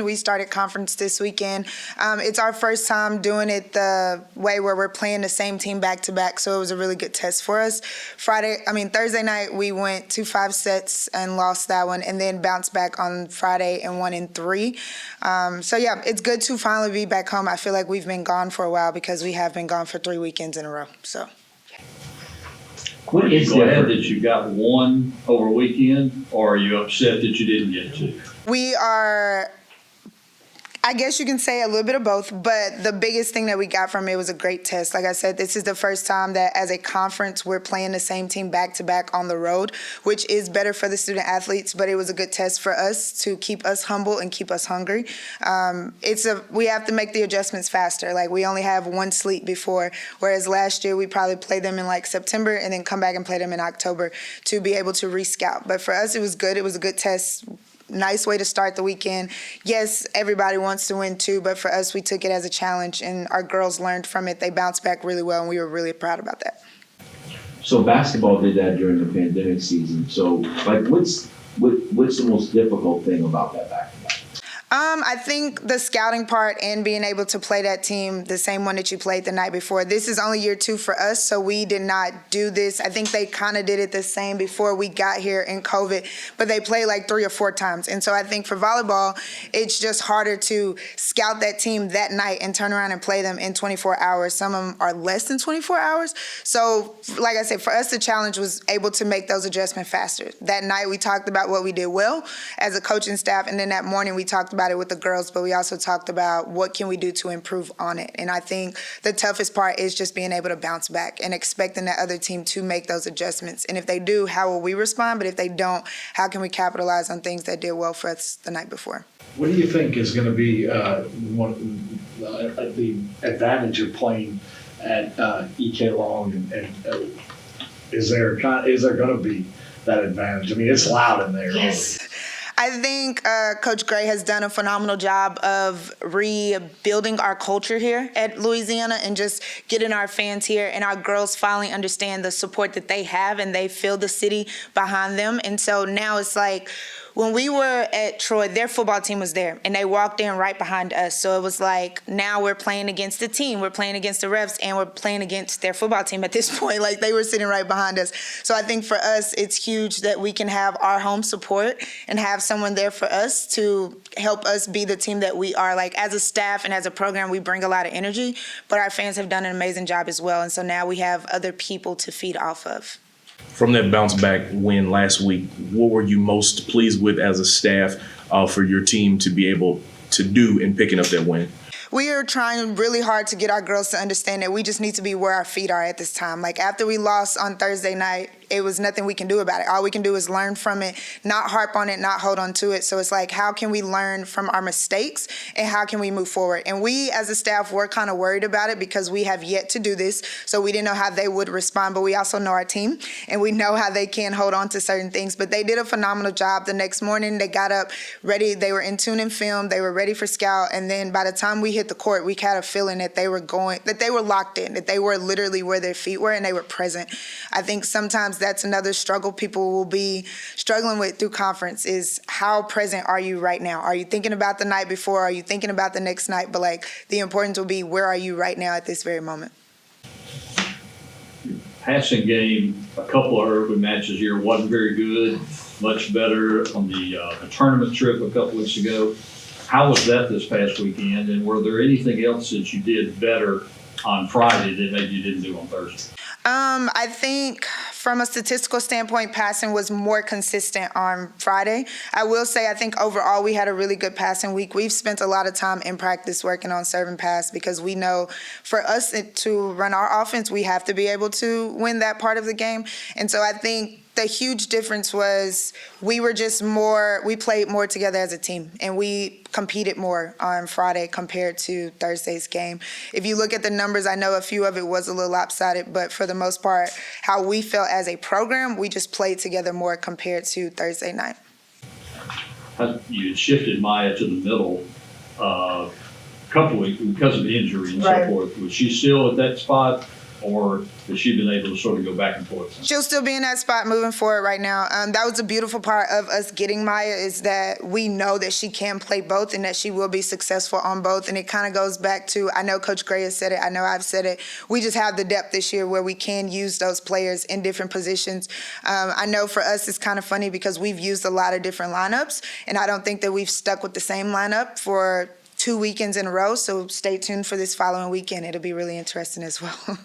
We started conference this weekend. It's our first time doing it the way where we're playing the same team back to back, so it was a really good test for us. Thursday night we went to 5 sets and lost that one, and then bounced back on Friday and won in 3. It's good to finally be back home. I feel like we've been gone for a while because we have been gone for 3 weekends in a row. So. Are you glad that you got one over weekend, or are you upset that you didn't get two? We are, I guess you can say a little bit of both, but the biggest thing that we got from it was a great test. Like I said, this is the first time that as a conference we're playing the same team back to back on the road, which is better for the student athletes, but it was a good test for us to keep us humble and keep us hungry. We have to make the adjustments faster. Like, we only have one sleep before, whereas last year we probably played them in like September and then come back and play them in October to be able to re-scout. But for us, it was good. It was a good test. Nice way to start the weekend. Yes, everybody wants to win too, but for us, we took it as a challenge, and our girls learned from it. They bounced back really well, and we were really proud about that. So basketball did that during the pandemic season. So, what's the most difficult thing about that back-to-back? I think the scouting part and being able to play that team, the same one that you played the night before. This is only year 2 for us, so we did not do this. I think they kind of did it the same before we got here in COVID, but they played like 3 or 4 times. And so I think for volleyball, it's just harder to scout that team that night and turn around and play them in 24 hours. Some of them are less than 24 hours. So, like I said, for us, the challenge was able to make those adjustments faster. That night, we talked about what we did well as a coaching staff, and then that morning, we talked about it with the girls, but we also talked about what can we do to improve on it. And I think the toughest part is just being able to bounce back and expecting that other team to make those adjustments. And if they do, how will we respond? But if they don't, how can we capitalize on things that did well for us the night before? What do you think is going to be the advantage of playing at EK Long? And is there going to be that advantage? I mean, it's loud in there. Yes. I think Coach Gray has done a phenomenal job of rebuilding our culture here at Louisiana and just getting our fans here, and our girls finally understand the support that they have, and they feel the city behind them. And so now it's like, when we were at Troy, their football team was there, and they walked in right behind us. So it was like, now we're playing against the team, we're playing against the refs, and we're playing against their football team at this point. Like, they were sitting right behind us. So I think for us, it's huge that we can have our home support and have someone there for us to help us be the team that we are. Like, as a staff and as a program, we bring a lot of energy, but our fans have done an amazing job as well. And so now we have other people to feed off of. From that bounce back win last week, what were you most pleased with as a staff for your team to be able to do in picking up that win? We are trying really hard to get our girls to understand that we just need to be where our feet are at this time. Like, after we lost on Thursday night, it was nothing we can do about it. All we can do is learn from it, not harp on it, not hold on to it. So it's like, how can we learn from our mistakes and how can we move forward? And we as a staff were kind of worried about it because we have yet to do this. So we didn't know how they would respond, but we also know our team and we know how they can hold on to certain things. But they did a phenomenal job. The next morning they got up ready. They were in tune and film. They were ready for scout. And then by the time we hit the court, we had a feeling that they were locked in, that they were literally where their feet were and they were present. I think sometimes that's another struggle people will be struggling with through conference is how present are you right now? Are you thinking about the night before? Are you thinking about the next night? But like, the importance will be, where are you right now at this very moment? Passing game, a couple of urban matches here wasn't very good, much better on the tournament trip a couple weeks ago. How was that this past weekend? And were there anything else that you did better on Friday that maybe you didn't do on Thursday? I think from a statistical standpoint, passing was more consistent on Friday. I will say, I think overall we had a really good passing week. We've spent a lot of time in practice working on serve and pass because we know for us to run our offense, we have to be able to win that part of the game. And so I think the huge difference was we played more together as a team, and we competed more on Friday compared to Thursday's game. If you look at the numbers, I know a few of it was a little lopsided, but for the most part, how we felt as a program, we just played together more compared to Thursday night. You had shifted Maya to the middle a couple weeks because of the injury and so forth. Was she still at that spot, or has she been able to sort of go back and forth? She'll still be in that spot moving forward right now. That was the beautiful part of us getting Maya, is that we know that she can play both and that she will be successful on both. And it kind of goes back to, I know Coach Gray has said it, I know I've said it, we just have the depth this year where we can use those players in different positions. I know for us it's kind of funny because we've used a lot of different lineups, and I don't think that we've stuck with the same lineup for 2 weekends in a row, so stay tuned for this following weekend. It'll be really interesting as well.